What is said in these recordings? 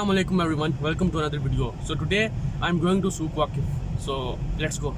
Assalamu alaikum everyone, welcome to another video. So today I'm going to Souq Waqif. So let's go.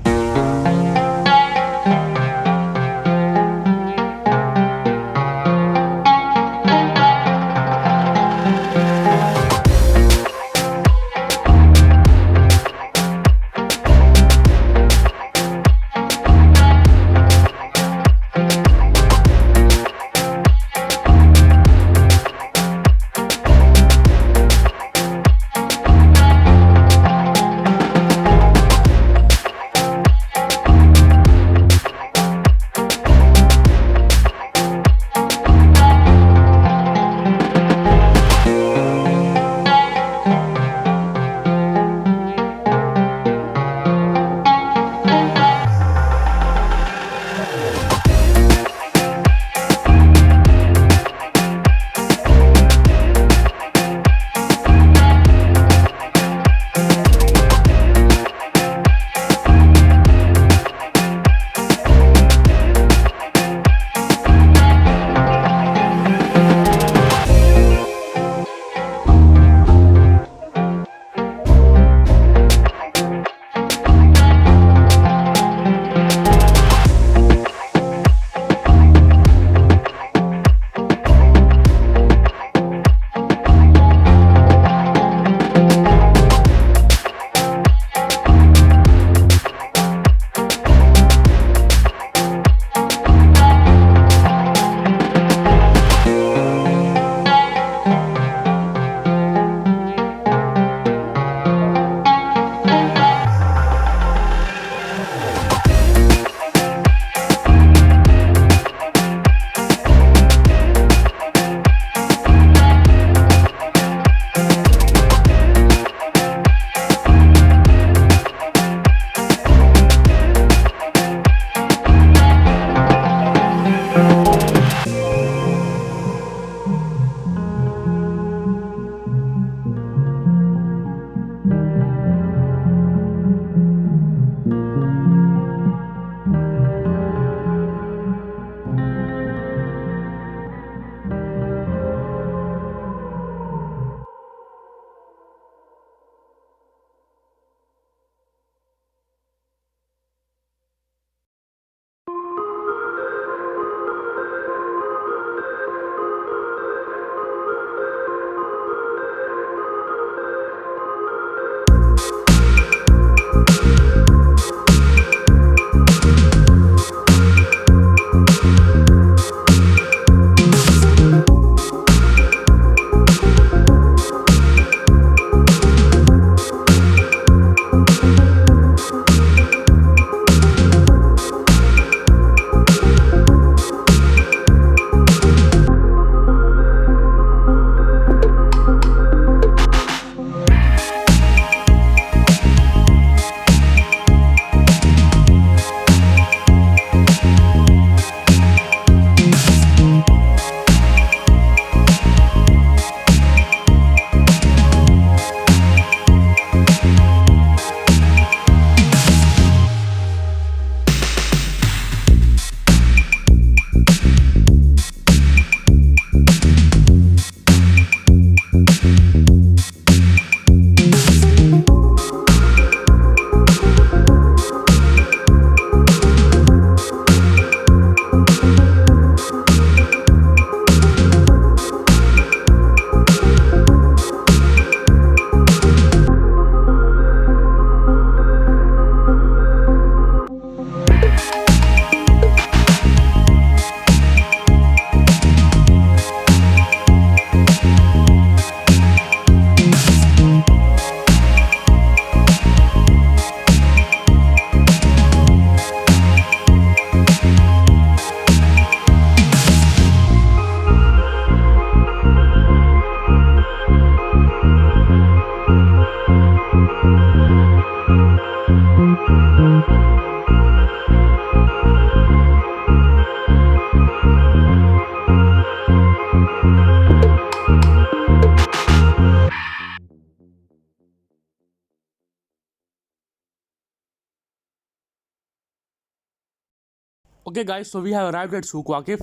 Okay guys, so we have arrived at Souq Waqif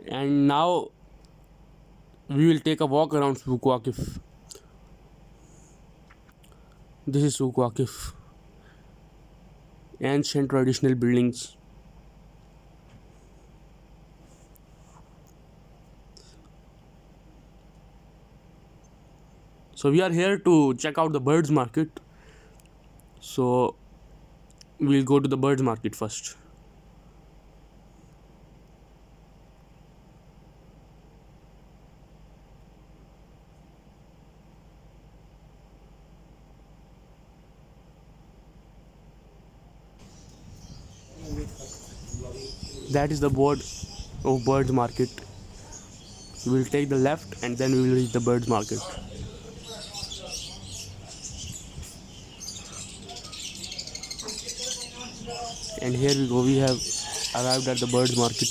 and now we will take a walk around Souq Waqif. This is Souq Waqif. Ancient traditional buildings. So we are here to check out the birds market. So we'll go to the birds market first. That is the board of birds market. We'll take the left and then we will reach the birds market. And here we go, we have arrived at the birds market.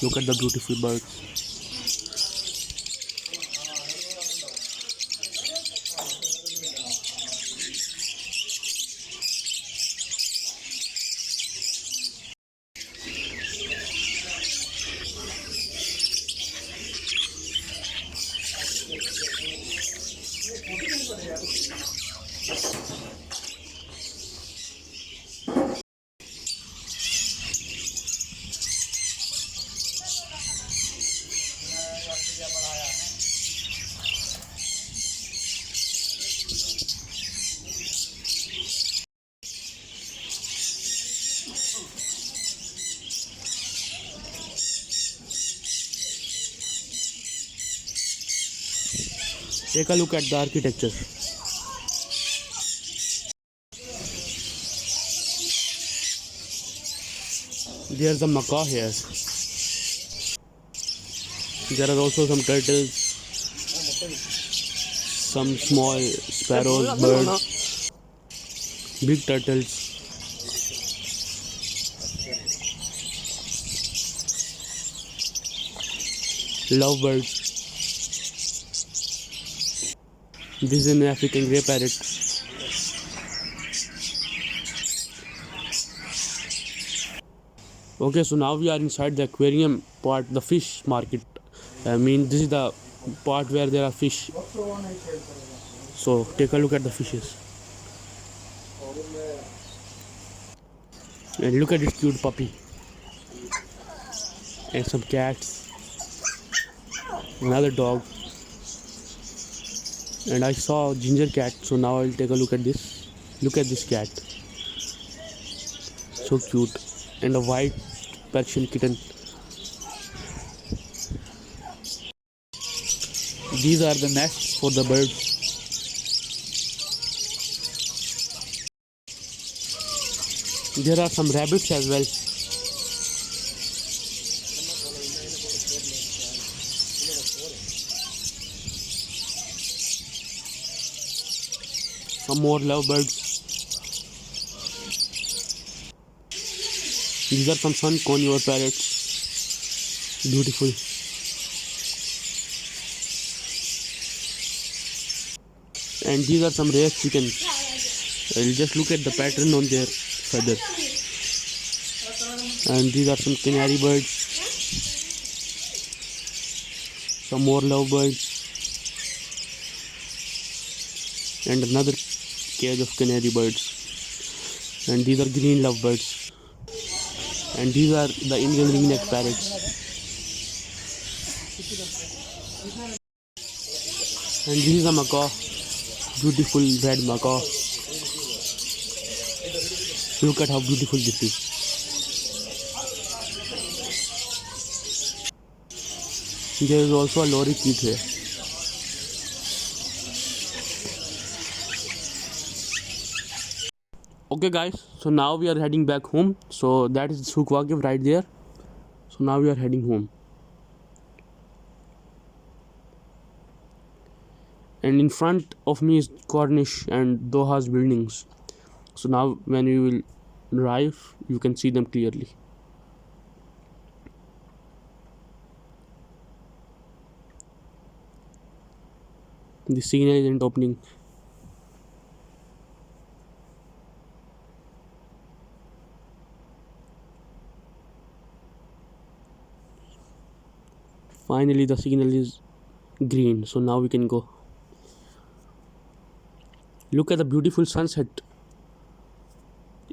Look at the beautiful birds. Take a look at the architecture. There's a macaw here. There are also some turtles, some small sparrows, birds, big turtles, lovebirds. This is an African grey parrot. Okay, so now we are inside the aquarium part, the fish market. I mean, this is the part where there are fish. So take a look at the fishes. And look at this cute puppy. And some cats. Another dog. And I saw ginger cat, so now I'll take a look at this. Look at this cat. So cute. And a white Persian kitten. These are the nests for the birds. There are some rabbits as well. Some more lovebirds. These are some sun conure parrots. Beautiful. And these are some rare chickens. I'll just look at the pattern on their feathers. And these are some canary birds. Some more lovebirds. And another cage of canary birds. And these are green lovebirds. And these are the Indian ringneck parrots. And this is a macaw. Beautiful red macaw. Look at how beautiful this is. There is also a lorikeet here. Okay guys, so now we are heading back home. So that is Souq Waqif right there. So now we are heading home. And in front of me is Cornish and Doha's buildings. So now when we will drive, you can see them clearly. The signal isn't opening. Finally the signal is green, so now we can go. Look at the beautiful sunset.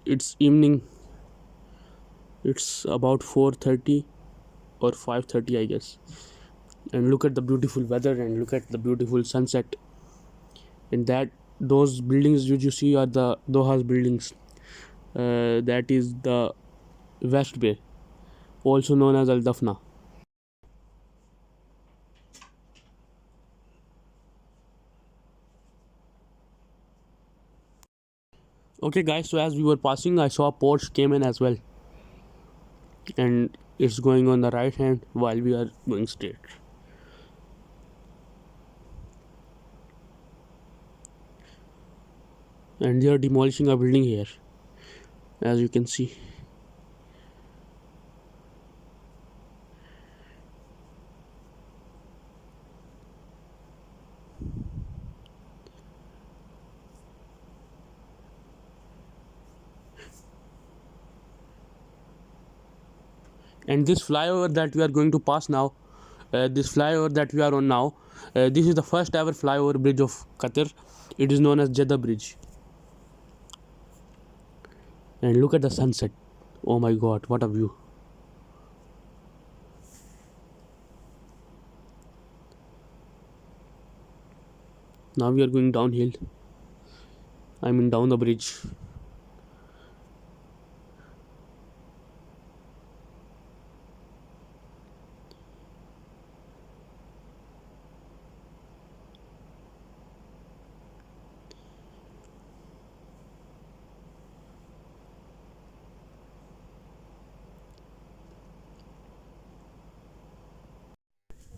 It's evening. It's about 4:30 or 5:30, I guess. And look at the beautiful weather and look at the beautiful sunset. And that those buildings which you see are the Doha's buildings. That is the West Bay, also known as Al Dafna. Okay, guys. So as we were passing, I saw a Porsche came in as well, and it's going on the right hand while we are going straight. And they are demolishing a building here, as you can see. And this flyover that we are going to pass now, this flyover that we are on now, this is the first ever flyover bridge of Qatar. It is known as Jeddah Bridge. And look at the sunset. Oh my god, what a view. Now we are going downhill. I mean down the bridge.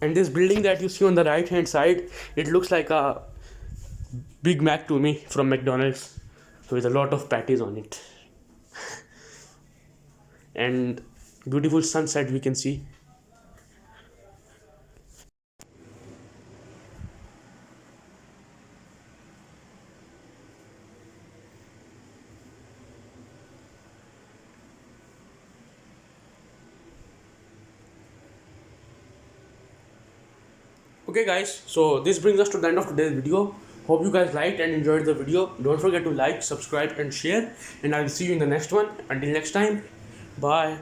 And this building that you see on the right hand side, it looks like a Big Mac to me from McDonald's, with a lot of patties on it. And beautiful sunset we can see. Okay guys, so this brings us to the end of today's video. Hope you guys liked and enjoyed the video. Don't forget to like, subscribe and share, and I will see you in the next one. Until next time, bye.